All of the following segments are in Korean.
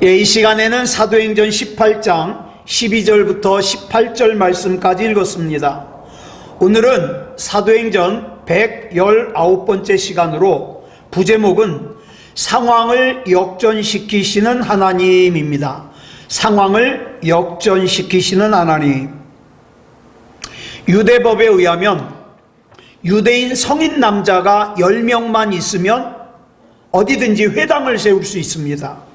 이 시간에는 사도행전 18장 12절부터 18절 말씀까지 읽었습니다. 오늘은 사도행전 119번째 시간으로 부제목은 상황을 역전시키시는 하나님입니다. 상황을 역전시키시는 하나님. 유대법에 의하면 유대인 성인 남자가 10명만 있으면 어디든지 회당을 세울 수 있습니다.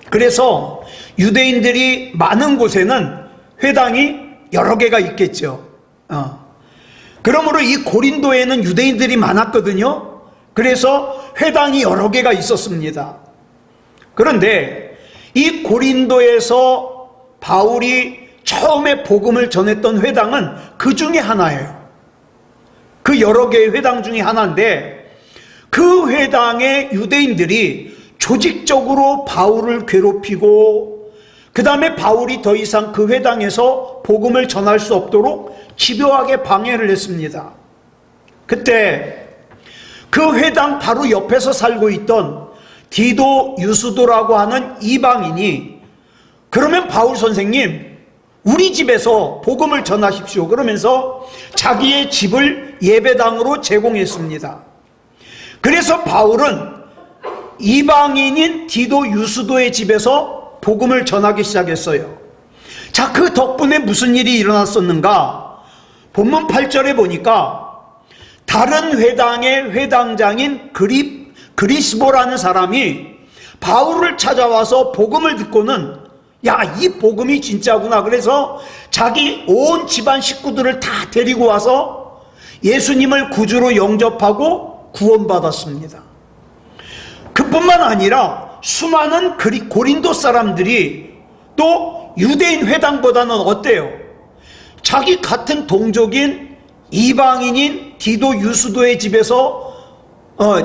그래서 유대인들이 많은 곳에는 회당이 여러 개가 있겠죠. 그러므로 이 고린도에는 유대인들이 많았거든요. 그래서 회당이 여러 개가 있었습니다. 그런데 이 고린도에서 바울이 처음에 복음을 전했던 회당은 그 중에 하나예요. 그 여러 개의 회당 중에 하나인데, 그 회당의 유대인들이 조직적으로 바울을 괴롭히고, 그 다음에 바울이 더 이상 그 회당에서 복음을 전할 수 없도록 집요하게 방해를 했습니다. 그때 그 회당 바로 옆에서 살고 있던 디도 유스도라고 하는 이방인이, 그러면 바울 선생님 우리 집에서 복음을 전하십시오 그러면서 자기의 집을 예배당으로 제공했습니다. 그래서 바울은 이방인인 디도 유스도의 집에서 복음을 전하기 시작했어요. 자, 그 덕분에 무슨 일이 일어났었는가? 본문 8절에 보니까 다른 회당의 회당장인 그리스보라는 사람이 바울을 찾아와서 복음을 듣고는, 야, 이 복음이 진짜구나. 그래서 자기 온 집안 식구들을 다 데리고 와서 예수님을 구주로 영접하고 구원받았습니다. 그뿐만 아니라 수많은 고린도 사람들이 또 유대인 회당보다는 어때요? 자기 같은 동족인 이방인인 디도 유스도의 집에서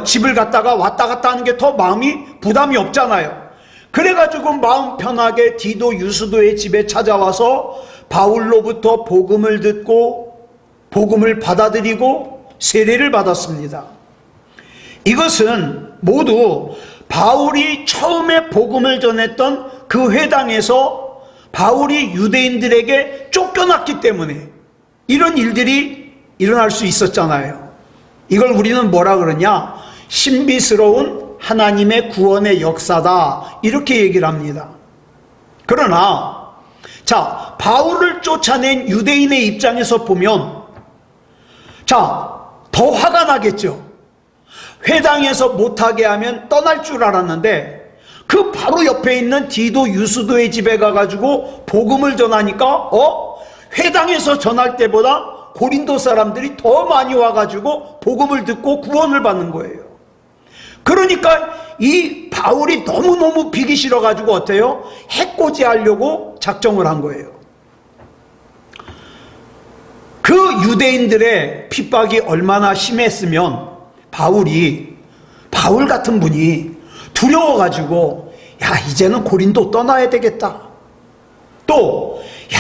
집을 갔다가 왔다 갔다 하는 게 더 마음이 부담이 없잖아요. 그래가지고 마음 편하게 디도 유스도의 집에 찾아와서 바울로부터 복음을 듣고 복음을 받아들이고 세례를 받았습니다. 이것은 모두 바울이 처음에 복음을 전했던 그 회당에서 바울이 유대인들에게 쫓겨났기 때문에 이런 일들이 일어날 수 있었잖아요. 이걸 우리는 뭐라 그러냐? 신비스러운 하나님의 구원의 역사다, 이렇게 얘기를 합니다. 그러나 자, 바울을 쫓아낸 유대인의 입장에서 보면 더 화가 나겠죠. 회당에서 못하게 하면 떠날 줄 알았는데 그 바로 옆에 있는 디도 유스도의 집에 가가지고 복음을 전하니까 회당에서 전할 때보다 고린도 사람들이 더 많이 와가지고 복음을 듣고 구원을 받는 거예요. 그러니까 이 바울이 너무너무 비기 싫어가지고 어때요? 해코지하려고 작정을 한 거예요. 그 유대인들의 핍박이 얼마나 심했으면 바울 같은 분이 두려워가지고, 야, 이제는 고린도 떠나야 되겠다. 또, 야,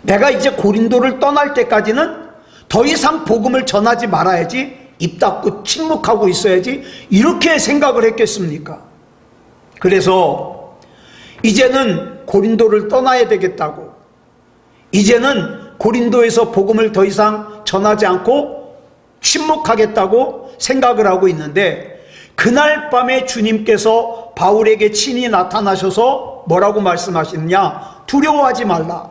내가 이제 고린도를 떠날 때까지는 더 이상 복음을 전하지 말아야지, 입 닫고 침묵하고 있어야지, 이렇게 생각을 했겠습니까? 그래서 이제는 고린도를 떠나야 되겠다고, 이제는 고린도에서 복음을 더 이상 전하지 않고 침묵하겠다고 생각을 하고 있는데, 그날 밤에 주님께서 바울에게 친히 나타나셔서 뭐라고 말씀하시느냐? 두려워하지 말라,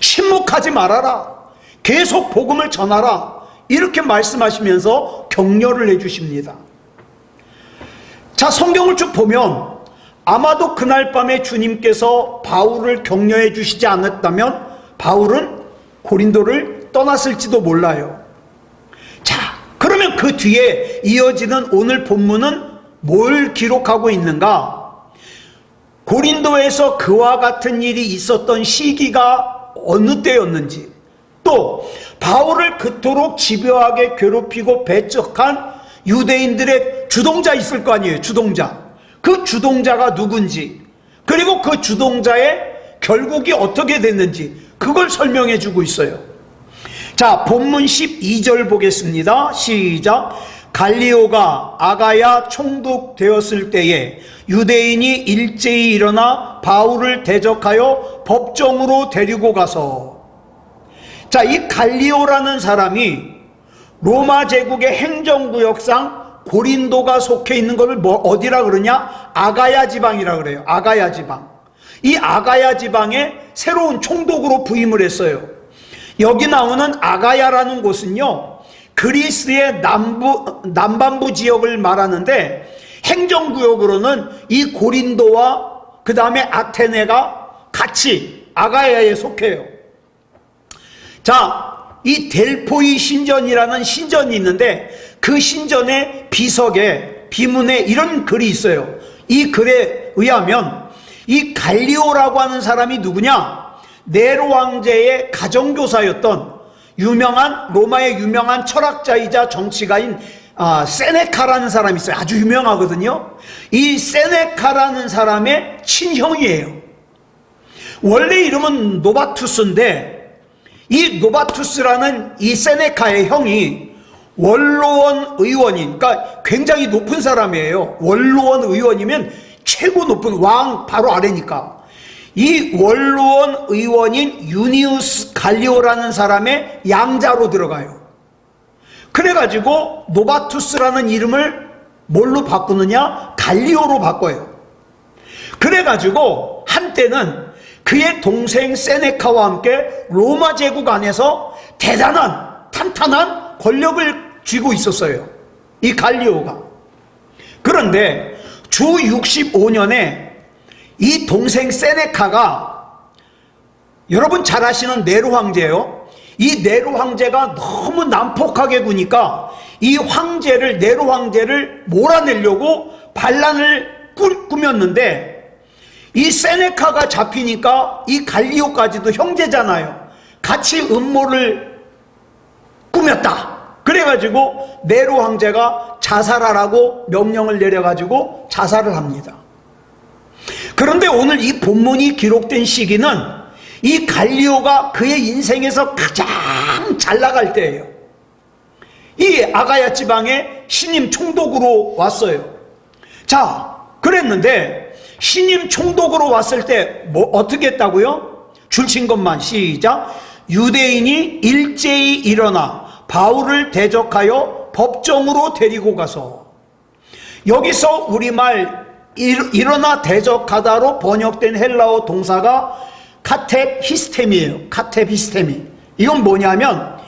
침묵하지 말아라, 계속 복음을 전하라, 이렇게 말씀하시면서 격려를 해주십니다. 자, 성경을 쭉 보면 아마도 그날 밤에 주님께서 바울을 격려해 주시지 않았다면 바울은 고린도를 떠났을지도 몰라요. 자, 그러면 그 뒤에 이어지는 오늘 본문은 뭘 기록하고 있는가? 고린도에서 그와 같은 일이 있었던 시기가 어느 때였는지, 또 바울을 그토록 집요하게 괴롭히고 배척한 유대인들의 주동자 있을 거 아니에요. 주동자. 그 주동자가 누군지, 그리고 그 주동자의 결국이 어떻게 됐는지, 그걸 설명해 주고 있어요. 자, 본문 12절 보겠습니다. 시작. 갈리오가 아가야 총독되었을 때에 유대인이 일제히 일어나 바울을 대적하여 법정으로 데리고 가서, 자, 이 갈리오라는 사람이 로마 제국의 행정구역상 고린도가 속해 있는 것을 어디라 그러냐? 아가야 지방이라 그래요. 아가야 지방. 이 아가야 지방에 새로운 총독으로 부임을 했어요. 여기 나오는 아가야라는 곳은요, 그리스의 남반부 지역을 말하는데, 행정구역으로는 이 고린도와 그 다음에 아테네가 같이 아가야에 속해요. 자, 이 델포이 신전이라는 신전이 있는데, 그 신전의 비석에, 비문에 이런 글이 있어요. 이 글에 의하면 이 갈리오라고 하는 사람이 누구냐? 네로 황제의 가정교사였던 로마의 유명한 철학자이자 정치가인 세네카라는 사람이 있어요. 아주 유명하거든요. 이 세네카라는 사람의 친형이에요. 원래 이름은 노바투스인데, 이 노바투스라는 이 세네카의 형이 원로원 의원인, 그러니까 굉장히 높은 사람이에요. 원로원 의원이면 최고 높은 왕 바로 아래니까. 이 원로원 의원인 유니우스 갈리오라는 사람의 양자로 들어가요. 그래가지고 노바투스라는 이름을 뭘로 바꾸느냐? 갈리오로 바꿔요. 그래가지고 한때는 그의 동생 세네카와 함께 로마 제국 안에서 대단한 탄탄한 권력을 쥐고 있었어요, 이 갈리오가. 그런데 주 65년에 이 동생 세네카가, 여러분 잘 아시는 네로 황제예요. 이 네로 황제가 너무 난폭하게 구니까 이 황제를, 네로 황제를 몰아내려고 반란을 꾸몄는데, 이 세네카가 잡히니까 이 갈리오까지도 형제잖아요. 같이 음모를 꾸몄다. 그래가지고 네로 황제가 자살하라고 명령을 내려가지고 자살을 합니다. 그런데 오늘 이 본문이 기록된 시기는 이 갈리오가 그의 인생에서 가장 잘 나갈 때예요. 이 아가야 지방에 신임 총독으로 왔어요. 자, 그랬는데 신임 총독으로 왔을 때 어떻게 했다고요? 줄친 것만 시작. 유대인이 일제히 일어나 바울을 대적하여 법정으로 데리고 가서, 여기서 우리말 일어나 대적하다로 번역된 헬라어 동사가 카테히스템이에요. 카테히스템이. 이건 뭐냐면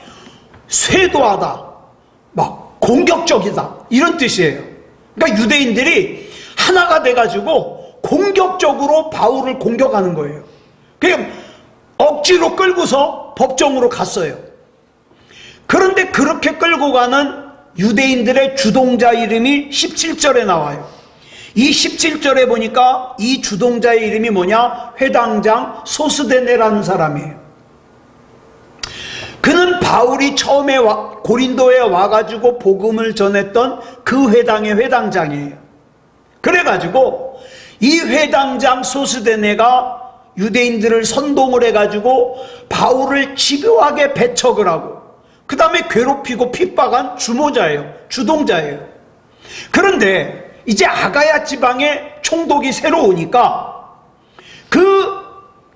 쇄도하다, 막 공격적이다, 이런 뜻이에요. 그러니까 유대인들이 하나가 돼가지고 공격적으로 바울을 공격하는 거예요. 그냥 억지로 끌고서 법정으로 갔어요. 그런데 그렇게 끌고 가는 유대인들의 주동자 이름이 17절에 나와요. 이 17절에 보니까 이 주동자의 이름이 뭐냐? 회당장 소스데네라는 사람이에요. 그는 바울이 처음에 고린도에 와가지고 복음을 전했던 그 회당의 회당장이에요. 그래가지고 이 회당장 소스데네가 유대인들을 선동을 해가지고 바울을 집요하게 배척을 하고 그 다음에 괴롭히고 핍박한 주모자예요. 주동자예요. 그런데 이제 아가야 지방에 총독이 새로 오니까 그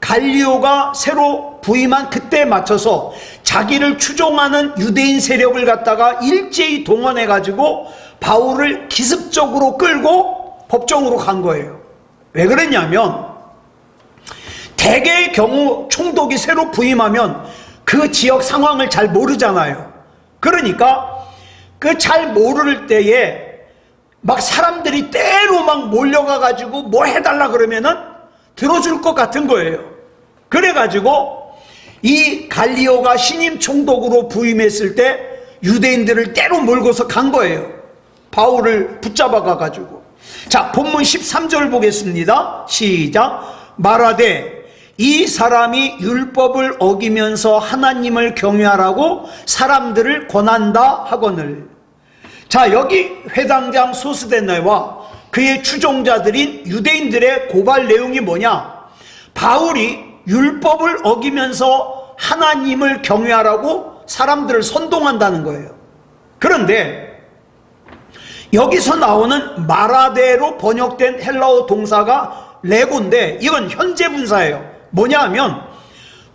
갈리오가 새로 부임한 그때에 맞춰서 자기를 추종하는 유대인 세력을 갖다가 일제히 동원해가지고 바울을 기습적으로 끌고 법정으로 간 거예요. 왜 그랬냐면 대개의 경우 총독이 새로 부임하면 그 지역 상황을 잘 모르잖아요. 그러니까 그 잘 모를 때에 막 사람들이 때로 막 몰려가가지고 뭐 해달라 그러면은 들어줄 것 같은 거예요. 그래가지고 이 갈리오가 신임 총독으로 부임했을 때 유대인들을 때로 몰고서 간 거예요. 바울을 붙잡아 가가지고. 자, 본문 13절 보겠습니다. 시작. 말하되 이 사람이 율법을 어기면서 하나님을 경외하라고 사람들을 권한다 하거늘. 자, 여기 회당장 소스데네와 그의 추종자들인 유대인들의 고발 내용이 뭐냐? 바울이 율법을 어기면서 하나님을 경외하라고 사람들을 선동한다는 거예요. 그런데 여기서 나오는 마라데로 번역된 헬라어 동사가 레고인데 이건 현재 분사예요. 뭐냐 하면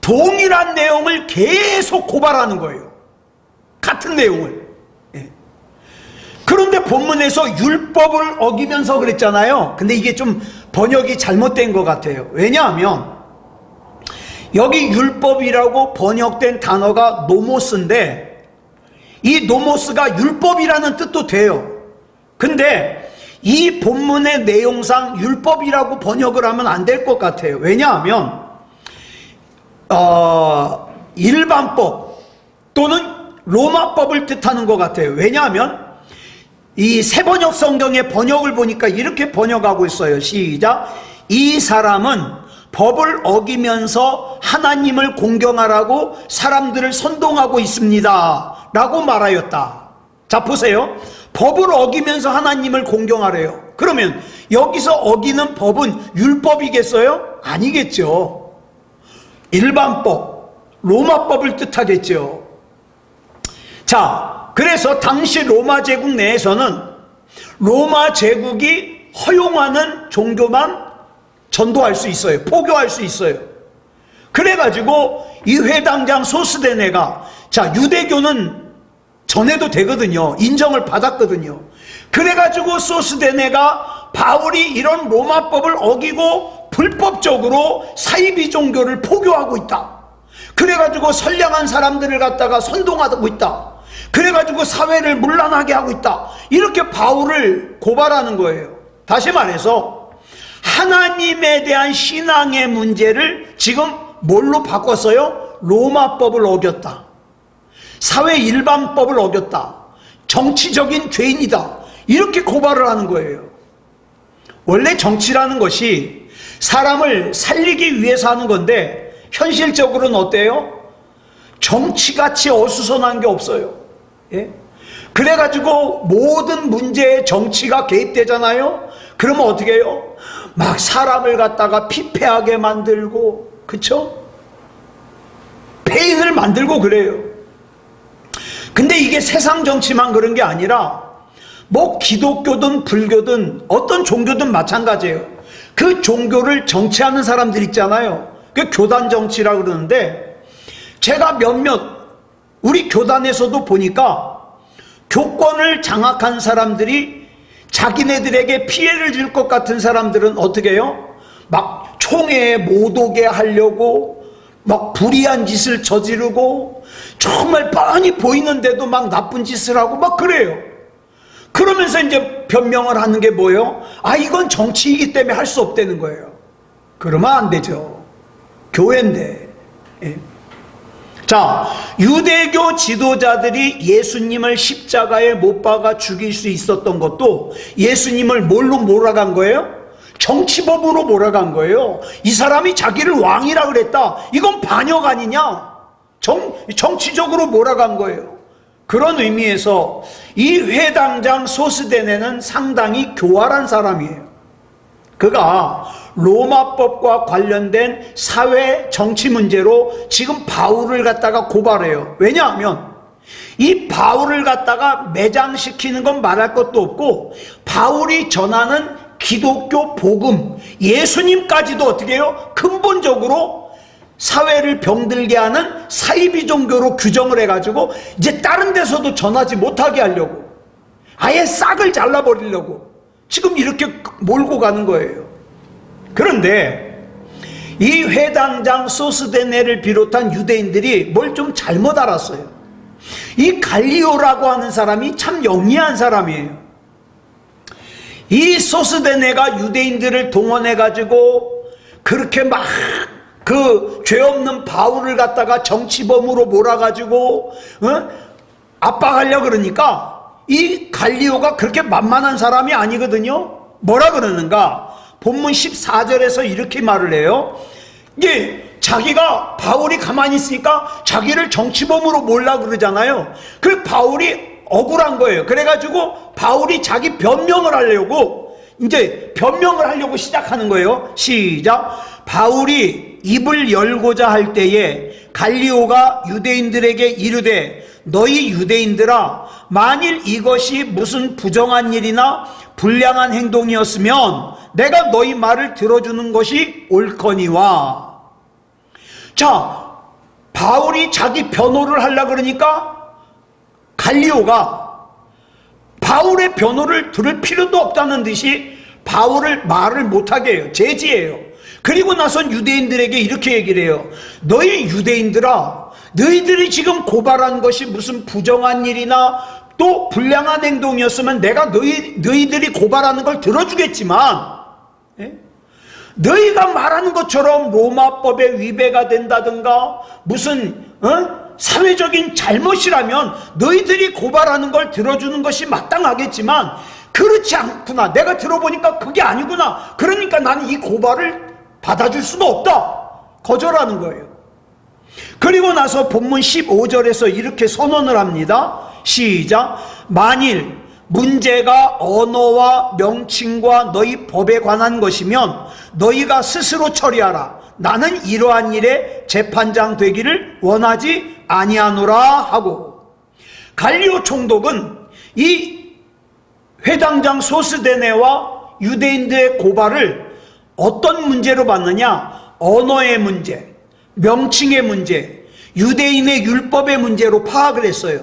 동일한 내용을 계속 고발하는 거예요. 같은 내용을. 그런데 본문에서 율법을 어기면서 그랬잖아요. 근데 이게 좀 번역이 잘못된 것 같아요. 왜냐하면 여기 율법이라고 번역된 단어가 노모스인데 이 노모스가 율법이라는 뜻도 돼요. 근데 이 본문의 내용상 율법이라고 번역을 하면 안 될 것 같아요. 왜냐하면 일반법 또는 로마법을 뜻하는 것 같아요. 왜냐하면 이 새번역 성경의 번역을 보니까 이렇게 번역하고 있어요. 시작. 이 사람은 법을 어기면서 하나님을 공경하라고 사람들을 선동하고 있습니다 라고 말하였다. 자 보세요. 법을 어기면서 하나님을 공경하래요. 그러면 여기서 어기는 법은 율법이겠어요? 아니겠죠. 일반법, 로마법을 뜻하겠죠. 자, 그래서 당시 로마 제국 내에서는 로마 제국이 허용하는 종교만 전도할 수 있어요. 포교할 수 있어요. 그래가지고 이 회당장 소스데네가 자 유대교는 전해도 되거든요. 인정을 받았거든요. 그래가지고 소스데네가 바울이 이런 로마법을 어기고 불법적으로 사이비 종교를 포교하고 있다. 그래가지고 선량한 사람들을 갖다가 선동하고 있다. 그래가지고 사회를 문란하게 하고 있다. 이렇게 바울을 고발하는 거예요. 다시 말해서 하나님에 대한 신앙의 문제를 지금 뭘로 바꿨어요? 로마법을 어겼다. 사회 일반법을 어겼다. 정치적인 죄인이다. 이렇게 고발을 하는 거예요. 원래 정치라는 것이 사람을 살리기 위해서 하는 건데 현실적으로는 어때요? 정치같이 어수선한 게 없어요. 예? 그래가지고 모든 문제에 정치가 개입되잖아요. 그러면 어떻게 해요? 막 사람을 갖다가 피폐하게 만들고, 그쵸? 폐인을 만들고 그래요. 근데 이게 세상 정치만 그런 게 아니라 뭐 기독교든 불교든 어떤 종교든 마찬가지예요. 그 종교를 정치하는 사람들 있잖아요. 그 교단 정치라고 그러는데 제가 몇몇 우리 교단에서도 보니까 교권을 장악한 사람들이 자기네들에게 피해를 줄 것 같은 사람들은 어떻게 해요? 막 총회에 못 오게 하려고 막 불의한 짓을 저지르고 정말 뻔히 보이는데도 막 나쁜 짓을 하고 막 그래요. 그러면서 이제 변명을 하는 게 뭐예요? 아, 이건 정치이기 때문에 할 수 없다는 거예요. 그러면 안 되죠. 교회인데. 예. 자, 유대교 지도자들이 예수님을 십자가에 못 박아 죽일 수 있었던 것도 예수님을 뭘로 몰아간 거예요? 정치법으로 몰아간 거예요. 이 사람이 자기를 왕이라 그랬다. 이건 반역 아니냐? 정치적으로 몰아간 거예요. 그런 의미에서 이 회당장 소스데네는 상당히 교활한 사람이에요. 그가 로마법과 관련된 사회 정치 문제로 지금 바울을 갖다가 고발해요. 왜냐하면 이 바울을 갖다가 매장시키는 건 말할 것도 없고 바울이 전하는 기독교 복음, 예수님까지도 어떻게 해요? 근본적으로 사회를 병들게 하는 사이비 종교로 규정을 해가지고 이제 다른 데서도 전하지 못하게 하려고, 아예 싹을 잘라버리려고 지금 이렇게 몰고 가는 거예요. 그런데 이 회당장 소스데네를 비롯한 유대인들이 뭘 좀 잘못 알았어요. 이 갈리오라고 하는 사람이 참 영리한 사람이에요. 이 소스데네가 유대인들을 동원해가지고 그렇게 막 그 죄 없는 바울을 갖다가 정치범으로 몰아가지고 압박하려고 그러니까 이 갈리오가 그렇게 만만한 사람이 아니거든요. 뭐라 그러는가? 본문 14절에서 이렇게 말을 해요. 이게 자기가 바울이 가만히 있으니까 자기를 정치범으로 몰라 그러잖아요. 그 바울이 억울한 거예요. 그래가지고 바울이 자기 변명을 하려고 이제 변명을 하려고 시작하는 거예요. 시작. 바울이 입을 열고자 할 때에 갈리오가 유대인들에게 이르되 너희 유대인들아 만일 이것이 무슨 부정한 일이나 불량한 행동이었으면 내가 너희 말을 들어주는 것이 옳거니와. 자, 바울이 자기 변호를 하려고 그러니까 갈리오가 바울의 변호를 들을 필요도 없다는 듯이 바울을 말을 못하게 해요. 제지해요. 그리고 나선 유대인들에게 이렇게 얘기를 해요. 너희 유대인들아, 너희들이 지금 고발한 것이 무슨 부정한 일이나 또 불량한 행동이었으면 내가 너희들이 고발하는 걸 들어주겠지만, 너희가 말하는 것처럼 로마법에 위배가 된다든가 무슨 사회적인 잘못이라면 너희들이 고발하는 걸 들어주는 것이 마땅하겠지만 그렇지 않구나. 내가 들어보니까 그게 아니구나. 그러니까 나는 이 고발을 받아줄 수가 없다. 거절하는 거예요. 그리고 나서 본문 15절에서 이렇게 선언을 합니다. 시작. 만일 문제가 언어와 명칭과 너희 법에 관한 것이면 너희가 스스로 처리하라. 나는 이러한 일에 재판장 되기를 원하지 아니하노라 하고, 갈리오 총독은 이 회당장 소스데네와 유대인들의 고발을 어떤 문제로 봤느냐? 언어의 문제, 명칭의 문제, 유대인의 율법의 문제로 파악을 했어요.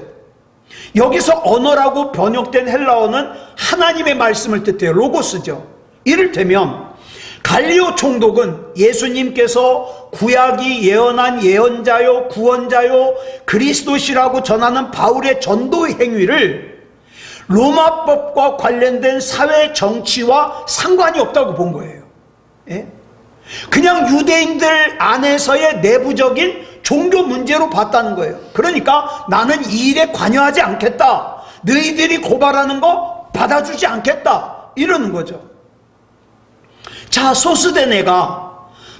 여기서 언어라고 번역된 헬라어는 하나님의 말씀을 뜻해요. 로고스죠. 이를테면 갈리오 총독은 예수님께서 구약이 예언한 예언자요 구원자요 그리스도시라고 전하는 바울의 전도 행위를 로마법과 관련된 사회 정치와 상관이 없다고 본 거예요. 예? 그냥 유대인들 안에서의 내부적인 종교 문제로 봤다는 거예요. 그러니까 나는 이 일에 관여하지 않겠다. 너희들이 고발하는 거 받아주지 않겠다. 이러는 거죠. 자, 소스데네가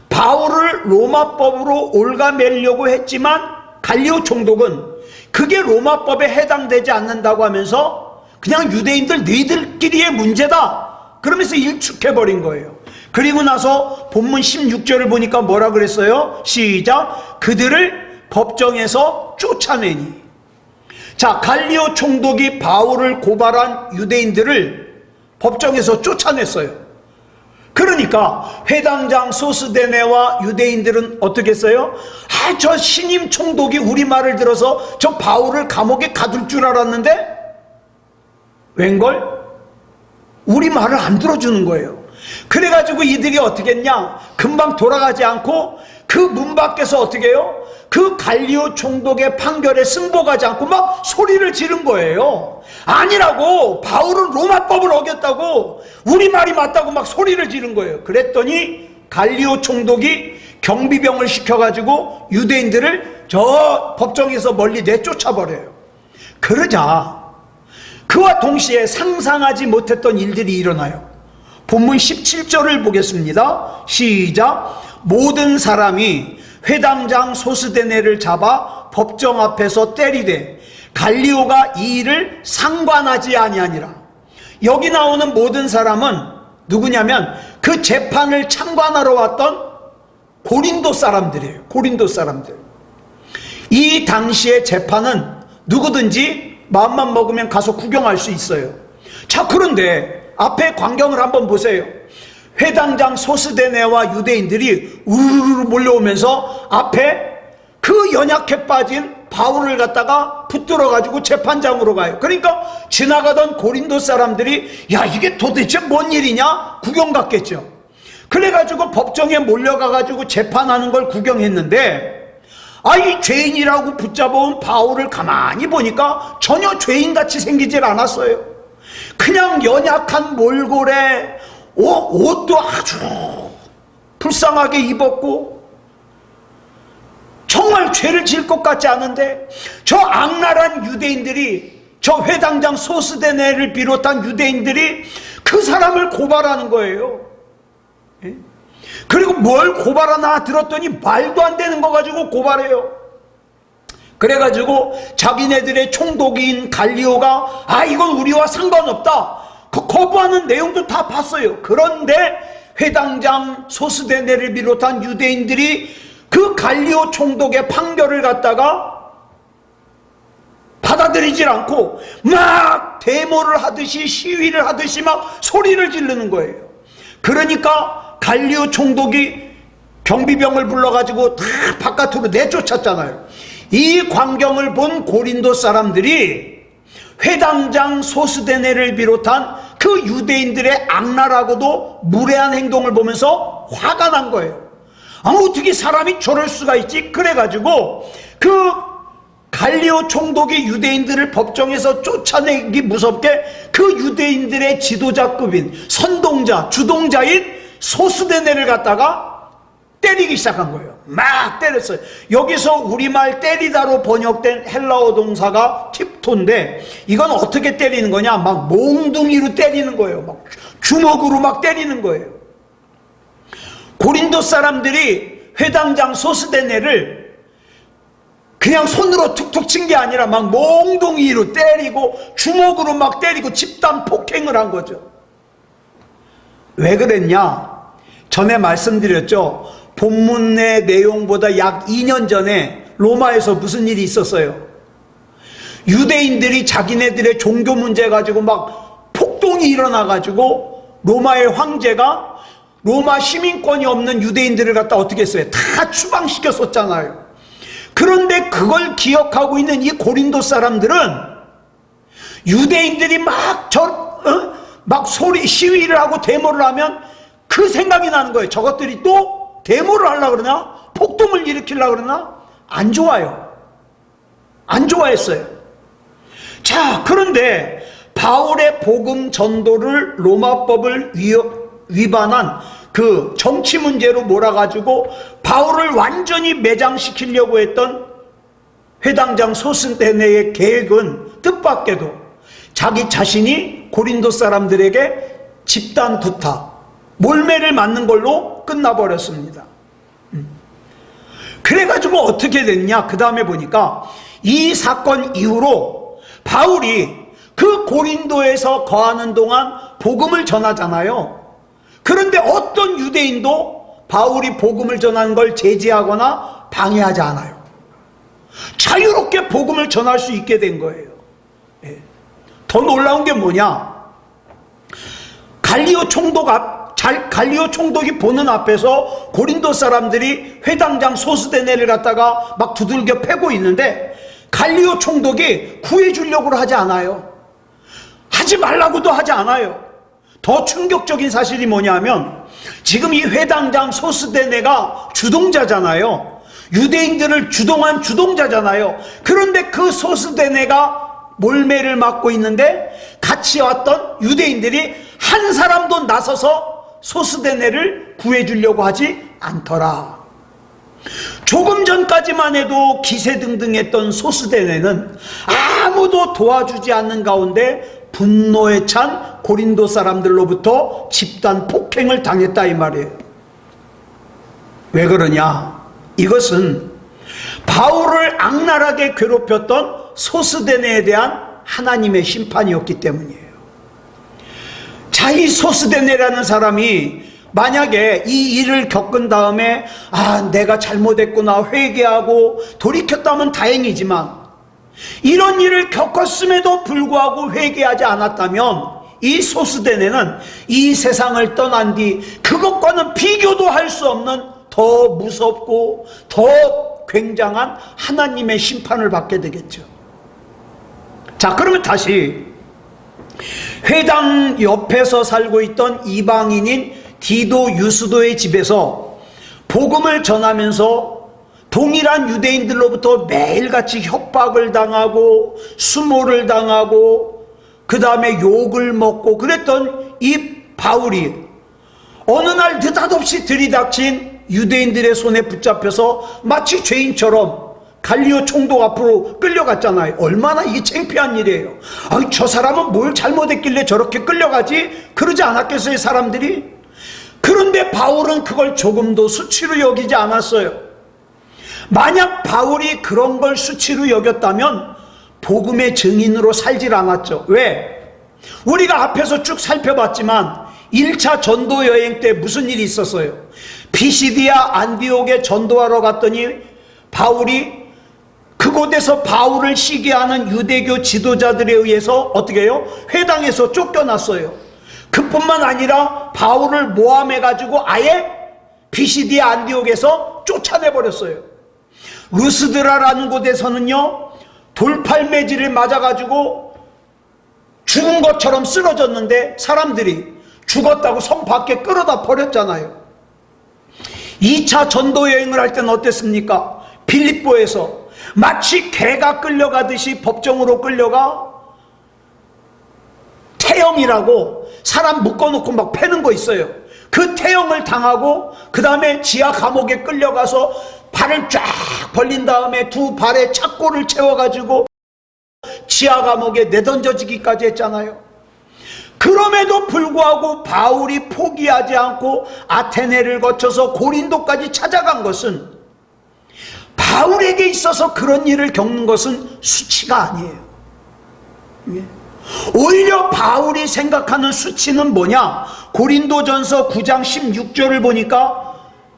바울을 로마법으로 옭아매려고 했지만 갈리오 총독은 그게 로마법에 해당되지 않는다고 하면서 그냥 유대인들 너희들끼리의 문제다. 그러면서 일축해버린 거예요. 그리고 나서 본문 16절을 보니까 뭐라 그랬어요? 시작. 그들을 법정에서 쫓아내니. 자, 갈리오 총독이 바울을 고발한 유대인들을 법정에서 쫓아냈어요. 그러니까 회당장 소스데네와 유대인들은 어떻게 했어요? 아, 저 신임 총독이 우리 말을 들어서 저 바울을 감옥에 가둘 줄 알았는데 웬걸? 우리 말을 안 들어주는 거예요. 그래가지고 이들이 어떻게 했냐? 금방 돌아가지 않고 그 문 밖에서 어떻게 해요? 그 갈리오 총독의 판결에 승복하지 않고 막 소리를 지른 거예요. 아니라고, 바울은 로마법을 어겼다고, 우리 말이 맞다고 막 소리를 지른 거예요. 그랬더니 갈리오 총독이 경비병을 시켜가지고 유대인들을 저 법정에서 멀리 내쫓아버려요. 그러자 그와 동시에 상상하지 못했던 일들이 일어나요. 본문 17절을 보겠습니다. 시작. 모든 사람이 회당장 소스데네를 잡아 법정 앞에서 때리되 갈리오가 이 일을 상관하지 아니하니라. 여기 나오는 모든 사람은 누구냐면 그 재판을 참관하러 왔던 고린도 사람들이에요. 고린도 사람들. 이 당시의 재판은 누구든지 마음만 먹으면 가서 구경할 수 있어요. 자, 그런데 앞에 광경을 한번 보세요. 회당장 소스데네와 유대인들이 우르르 몰려오면서 앞에 그 연약해 빠진 바울을 갖다가 붙들어 가지고 재판장으로 가요. 그러니까 지나가던 고린도 사람들이 야, 이게 도대체 뭔 일이냐? 구경 갔겠죠. 그래가지고 법정에 몰려가 가지고 재판하는 걸 구경했는데, 이 죄인이라고 붙잡아온 바울을 가만히 보니까 전혀 죄인같이 생기질 않았어요. 그냥 연약한 몰골에 옷도 아주 불쌍하게 입었고 정말 죄를 지을 것 같지 않은데 저 악랄한 유대인들이, 저 회당장 소스데네를 비롯한 유대인들이 그 사람을 고발하는 거예요. 그리고 뭘 고발하나 들었더니 말도 안 되는 거 가지고 고발해요. 그래가지고 자기네들의 총독인 갈리오가 이건 우리와 상관없다, 그 거부하는 내용도 다 봤어요. 그런데 회당장 소스데네를 비롯한 유대인들이 그 갈리오 총독의 판결을 갖다가 받아들이질 않고 막 데모를 하듯이 시위를 하듯이 막 소리를 지르는 거예요. 그러니까 갈리오 총독이 경비병을 불러가지고 다 바깥으로 내쫓았잖아요. 이 광경을 본 고린도 사람들이 회당장 소스데네를 비롯한 그 유대인들의 악랄하고도 무례한 행동을 보면서 화가 난 거예요. 어떻게 사람이 저럴 수가 있지? 그래가지고 그 갈리오 총독이 유대인들을 법정에서 쫓아내기 무섭게 그 유대인들의 지도자급인 선동자, 주동자인 소스데네를 갖다가 때리기 시작한 거예요. 막 때렸어요. 여기서 우리말 때리다로 번역된 헬라어 동사가 팁토인데 이건 어떻게 때리는 거냐? 막 몽둥이로 때리는 거예요. 막 주먹으로 막 때리는 거예요. 고린도 사람들이 회당장 소스데네를 그냥 손으로 툭툭 친 게 아니라 막 몽둥이로 때리고 주먹으로 막 때리고 집단 폭행을 한 거죠. 왜 그랬냐? 전에 말씀드렸죠. 본문의 내용보다 약 2년 전에 로마에서 무슨 일이 있었어요? 유대인들이 자기네들의 종교 문제 가지고 막 폭동이 일어나 가지고 로마의 황제가 로마 시민권이 없는 유대인들을 갖다 어떻게 했어요? 다 추방시켰었잖아요. 그런데 그걸 기억하고 있는 이 고린도 사람들은 유대인들이 막 소리 시위를 하고 데모를 하면 그 생각이 나는 거예요. 저것들이 또 데모를 하려고 그러나? 폭동을 일으키려고 그러나? 안 좋아요. 안 좋아했어요. 자, 그런데 바울의 복음 전도를 로마법을 위반한 그 정치 문제로 몰아가지고 바울을 완전히 매장시키려고 했던 회당장 소스데네의 계획은 뜻밖에도 자기 자신이 고린도 사람들에게 집단 부탁, 몰매를 맞는 걸로 끝나버렸습니다. 그래가지고 어떻게 됐냐? 그 다음에 보니까 이 사건 이후로 바울이 그 고린도에서 거하는 동안 복음을 전하잖아요. 그런데 어떤 유대인도 바울이 복음을 전하는 걸 제지하거나 방해하지 않아요. 자유롭게 복음을 전할 수 있게 된 거예요. 더 놀라운 게 뭐냐? 갈리오 총독이 보는 앞에서 고린도 사람들이 회당장 소스데네를 갖다가 막 두들겨 패고 있는데 갈리오 총독이 구해주려고 하지 않아요. 하지 말라고도 하지 않아요. 더 충격적인 사실이 뭐냐면 지금 이 회당장 소스데네가 주동자잖아요. 유대인들을 주동한 주동자잖아요. 그런데 그 소스데네가 몰매를 맞고 있는데 같이 왔던 유대인들이 한 사람도 나서서 소스데네를 구해주려고 하지 않더라. 조금 전까지만 해도 기세등등했던 소스데네는 아무도 도와주지 않는 가운데 분노에 찬 고린도 사람들로부터 집단 폭행을 당했다 이 말이에요. 왜 그러냐? 이것은 바울을 악랄하게 괴롭혔던 소스데네에 대한 하나님의 심판이었기 때문이에요. 자, 이 소스데네라는 사람이 만약에 이 일을 겪은 다음에 내가 잘못했구나 회개하고 돌이켰다면 다행이지만 이런 일을 겪었음에도 불구하고 회개하지 않았다면 이 소스데네는 이 세상을 떠난 뒤 그것과는 비교도 할 수 없는 더 무섭고 더 굉장한 하나님의 심판을 받게 되겠죠. 자, 그러면 다시 회당 옆에서 살고 있던 이방인인 디도 유스도의 집에서 복음을 전하면서 동일한 유대인들로부터 매일같이 협박을 당하고 수모를 당하고 그 다음에 욕을 먹고 그랬던 이 바울이 어느 날 느닷없이 들이닥친 유대인들의 손에 붙잡혀서 마치 죄인처럼 갈리오 총독 앞으로 끌려갔잖아요. 얼마나 이게 창피한 일이에요. 저 사람은 뭘 잘못했길래 저렇게 끌려가지? 그러지 않았겠어요, 사람들이? 그런데 바울은 그걸 조금도 수치로 여기지 않았어요. 만약 바울이 그런 걸 수치로 여겼다면 복음의 증인으로 살질 않았죠. 왜? 우리가 앞에서 쭉 살펴봤지만 1차 전도 여행 때 무슨 일이 있었어요? 피시디아 안디옥에 전도하러 갔더니 바울이 그곳에서 바울을 시기하는 유대교 지도자들에 의해서 어떻게 해요? 회당에서 쫓겨났어요. 그뿐만 아니라 바울을 모함해가지고 아예 비시디아 안디옥에서 쫓아내버렸어요. 루스드라라는 곳에서는요, 돌팔매질을 맞아가지고 죽은 것처럼 쓰러졌는데 사람들이 죽었다고 성 밖에 끌어다 버렸잖아요. 2차 전도 여행을 할 때는 어땠습니까? 빌립보에서 마치 개가 끌려가듯이 법정으로 끌려가 태형이라고 사람 묶어놓고 막 패는 거 있어요. 그 태형을 당하고 그 다음에 지하 감옥에 끌려가서 발을 쫙 벌린 다음에 두 발에 착고를 채워가지고 지하 감옥에 내던져지기까지 했잖아요. 그럼에도 불구하고 바울이 포기하지 않고 아테네를 거쳐서 고린도까지 찾아간 것은, 바울에게 있어서 그런 일을 겪는 것은 수치가 아니에요. 오히려 바울이 생각하는 수치는 뭐냐? 고린도전서 9장 16절을 보니까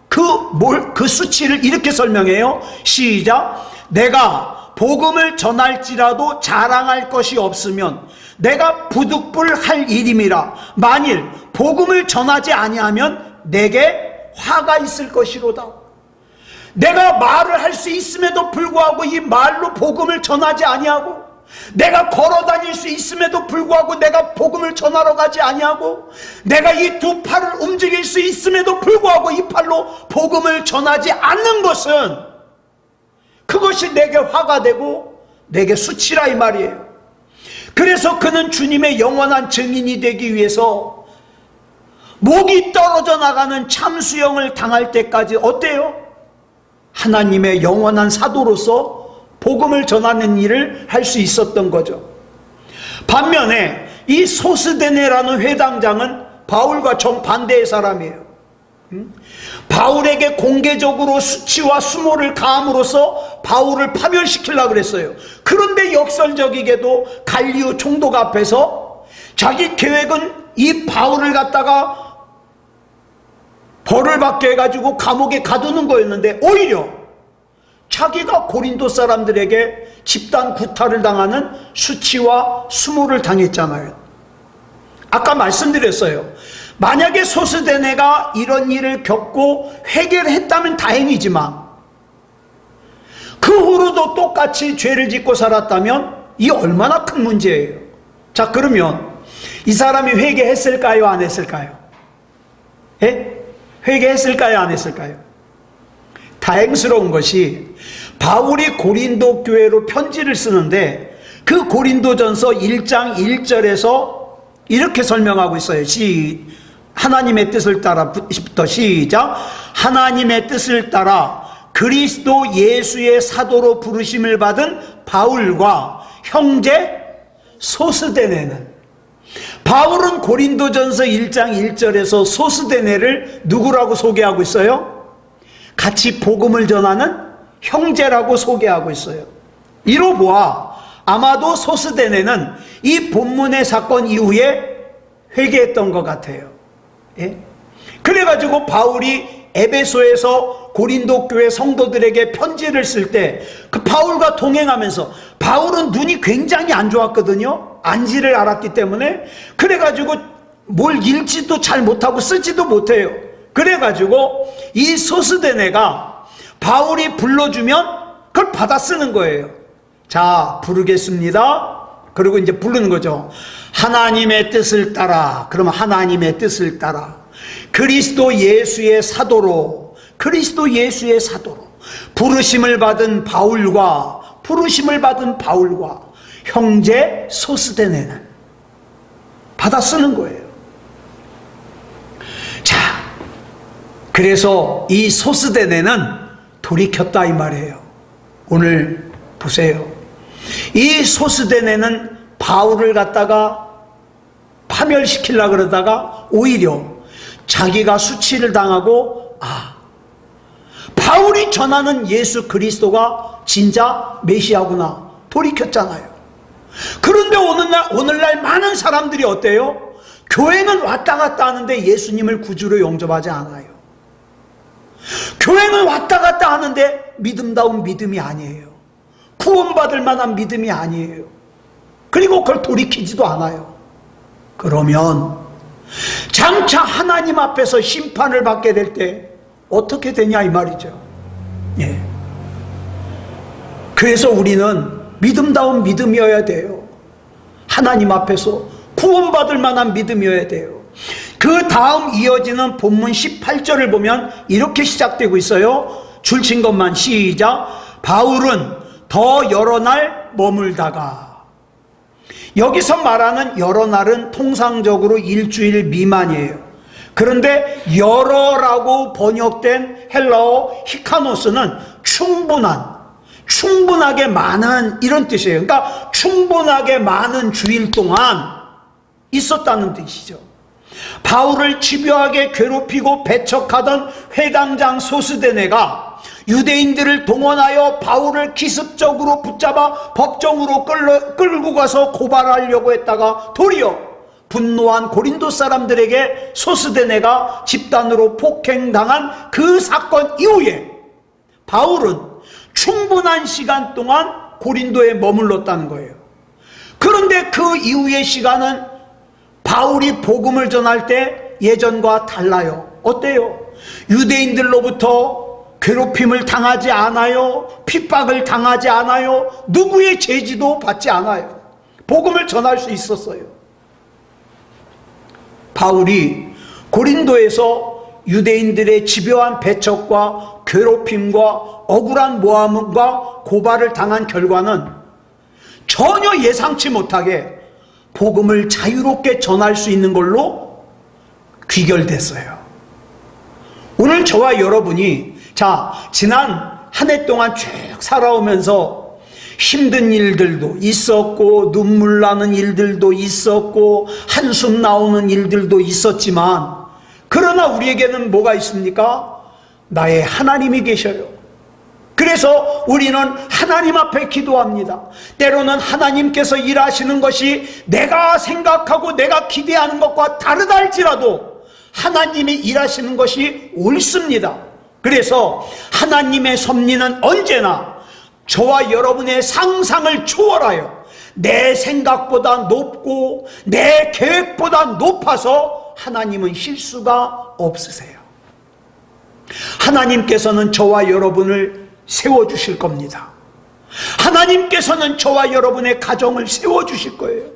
그 수치를 이렇게 설명해요. 시작. 내가 복음을 전할지라도 자랑할 것이 없으면 내가 부득불할 일임이라. 만일 복음을 전하지 아니하면 내게 화가 있을 것이로다. 내가 말을 할 수 있음에도 불구하고 이 말로 복음을 전하지 아니하고, 내가 걸어다닐 수 있음에도 불구하고 내가 복음을 전하러 가지 아니하고, 내가 이 두 팔을 움직일 수 있음에도 불구하고 이 팔로 복음을 전하지 않는 것은, 그것이 내게 화가 되고 내게 수치라 이 말이에요. 그래서 그는 주님의 영원한 증인이 되기 위해서 목이 떨어져 나가는 참수형을 당할 때까지 어때요? 하나님의 영원한 사도로서 복음을 전하는 일을 할 수 있었던 거죠. 반면에 이 소스데네라는 회당장은 바울과 정반대의 사람이에요. 바울에게 공개적으로 수치와 수모를 가함으로써 바울을 파멸시키려고 그랬어요. 그런데 역설적이게도 갈리오 총독 앞에서 자기 계획은 이 바울을 갖다가 벌을 받게 해가지고 감옥에 가두는 거였는데, 오히려 자기가 고린도 사람들에게 집단 구타를 당하는 수치와 수모를 당했잖아요. 아까 말씀드렸어요. 만약에 소스데네가 이런 일을 겪고 해결했다면 다행이지만, 그 후로도 똑같이 죄를 짓고 살았다면 이 얼마나 큰 문제예요. 자, 그러면 이 사람이 회개했을까요? 안 했을까요? 예? 회개했을까요? 안 했을까요? 다행스러운 것이 바울이 고린도 교회로 편지를 쓰는데 그 고린도전서 1장 1절에서 이렇게 설명하고 있어요. 하나님의 뜻을 따라부터 시작. 하나님의 뜻을 따라 그리스도 예수의 사도로 부르심을 받은 바울과 형제 소스데네는. 바울은 고린도전서 1장 1절에서 소스데네를 누구라고 소개하고 있어요? 같이 복음을 전하는 형제라고 소개하고 있어요. 이로 보아 아마도 소스데네는 이 본문의 사건 이후에 회개했던 것 같아요. 예? 그래가지고 바울이 에베소에서 고린도 교회 성도들에게 편지를 쓸 때 그 바울과 동행하면서, 바울은 눈이 굉장히 안 좋았거든요. 안지를 알았기 때문에. 그래가지고 뭘 읽지도 잘 못하고 쓰지도 못해요. 그래가지고 이 소스데네가 바울이 불러주면 그걸 받아 쓰는 거예요. 자, 부르겠습니다. 그리고 이제 부르는 거죠. 하나님의 뜻을 따라. 그러면 하나님의 뜻을 따라 그리스도 예수의 사도로, 그리스도 예수의 사도로 부르심을 받은 바울과 형제 소스데네는 받아 쓰는 거예요. 자, 그래서 이 소스데네는 돌이켰다 이 말이에요. 오늘 보세요. 이 소스데네는 바울을 갖다가 파멸시키려고 그러다가 오히려 자기가 수치를 당하고, 바울이 전하는 예수 그리스도가 진짜 메시아구나 돌이켰잖아요. 그런데 오늘날 많은 사람들이 어때요? 교회는 왔다 갔다 하는데 예수님을 구주로 영접하지 않아요. 교회는 왔다 갔다 하는데 믿음다운 믿음이 아니에요. 구원받을 만한 믿음이 아니에요. 그리고 그걸 돌이키지도 않아요. 그러면 장차 하나님 앞에서 심판을 받게 될 때 어떻게 되냐 이 말이죠. 예. 그래서 우리는 믿음다운 믿음이어야 돼요. 하나님 앞에서 구원받을 만한 믿음이어야 돼요. 그 다음 이어지는 본문 18절을 보면 이렇게 시작되고 있어요. 줄친 것만 시작. 바울은 더 여러 날 머물다가. 여기서 말하는 여러 날은 통상적으로 일주일 미만이에요. 그런데 여러라고 번역된 헬라어 히카노스는 충분하게 많은 이런 뜻이에요. 그러니까 충분하게 많은 주일 동안 있었다는 뜻이죠. 바울을 집요하게 괴롭히고 배척하던 회당장 소스데네가 유대인들을 동원하여 바울을 기습적으로 붙잡아 법정으로 끌고 가서 고발하려고 했다가 도리어 분노한 고린도 사람들에게 소스데네가 집단으로 폭행당한 그 사건 이후에 바울은 충분한 시간 동안 고린도에 머물렀다는 거예요. 그런데 그 이후의 시간은 바울이 복음을 전할 때 예전과 달라요. 어때요? 유대인들로부터 괴롭힘을 당하지 않아요. 핍박을 당하지 않아요. 누구의 제지도 받지 않아요. 복음을 전할 수 있었어요. 바울이 고린도에서 유대인들의 집요한 배척과 괴롭힘과 억울한 모함과 고발을 당한 결과는 전혀 예상치 못하게 복음을 자유롭게 전할 수 있는 걸로 귀결됐어요. 오늘 저와 여러분이 지난 한 해 동안 쭉 살아오면서 힘든 일들도 있었고 눈물 나는 일들도 있었고 한숨 나오는 일들도 있었지만 그러나 우리에게는 뭐가 있습니까? 나의 하나님이 계셔요. 그래서 우리는 하나님 앞에 기도합니다. 때로는 하나님께서 일하시는 것이 내가 생각하고 내가 기대하는 것과 다르다 할지라도 하나님이 일하시는 것이 옳습니다. 그래서 하나님의 섭리는 언제나 저와 여러분의 상상을 초월하여 내 생각보다 높고 내 계획보다 높아서 하나님은 실수가 없으세요. 하나님께서는 저와 여러분을 세워주실 겁니다. 하나님께서는 저와 여러분의 가정을 세워주실 거예요.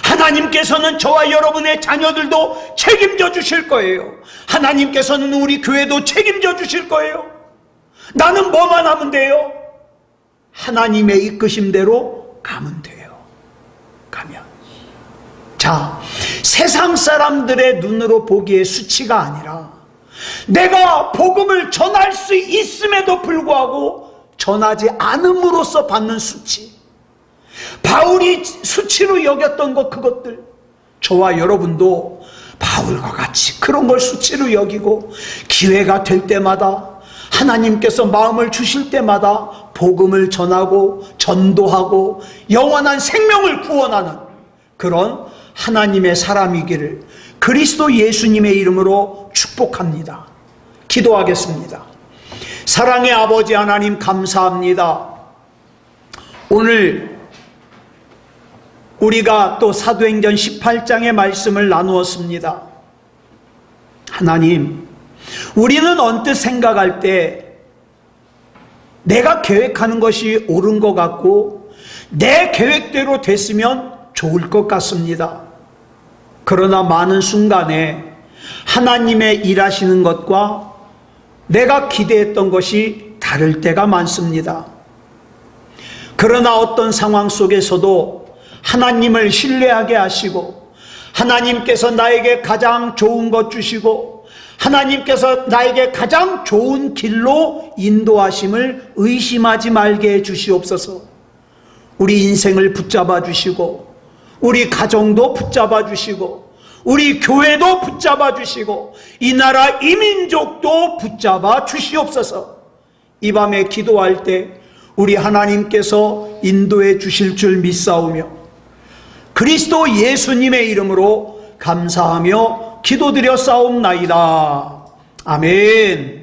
하나님께서는 저와 여러분의 자녀들도 책임져 주실 거예요. 하나님께서는 우리 교회도 책임져 주실 거예요. 나는 뭐만 하면 돼요? 하나님의 이끄심대로 가면 돼요. 가면. 세상 사람들의 눈으로 보기에 수치가 아니라 내가 복음을 전할 수 있음에도 불구하고 전하지 않음으로써 받는 수치, 바울이 수치로 여겼던 그것들, 저와 여러분도 바울과 같이 그런 걸 수치로 여기고 기회가 될 때마다 하나님께서 마음을 주실 때마다 복음을 전하고 전도하고 영원한 생명을 구원하는 그런 하나님의 사람이기를 그리스도 예수님의 이름으로 축복합니다. 기도하겠습니다. 사랑의 아버지 하나님 감사합니다. 오늘 우리가 또 사도행전 18장의 말씀을 나누었습니다. 하나님, 우리는 언뜻 생각할 때 내가 계획하는 것이 옳은 것 같고 내 계획대로 됐으면 좋을 것 같습니다. 그러나 많은 순간에 하나님의 일하시는 것과 내가 기대했던 것이 다를 때가 많습니다. 그러나 어떤 상황 속에서도 하나님을 신뢰하게 하시고 하나님께서 나에게 가장 좋은 것 주시고 하나님께서 나에게 가장 좋은 길로 인도하심을 의심하지 말게 해 주시옵소서. 우리 인생을 붙잡아 주시고 우리 가정도 붙잡아 주시고 우리 교회도 붙잡아 주시고 이 나라 이민족도 붙잡아 주시옵소서. 이 밤에 기도할 때 우리 하나님께서 인도해 주실 줄 믿사오며 그리스도 예수님의 이름으로 감사하며 기도드려 싸움나이다. 아멘.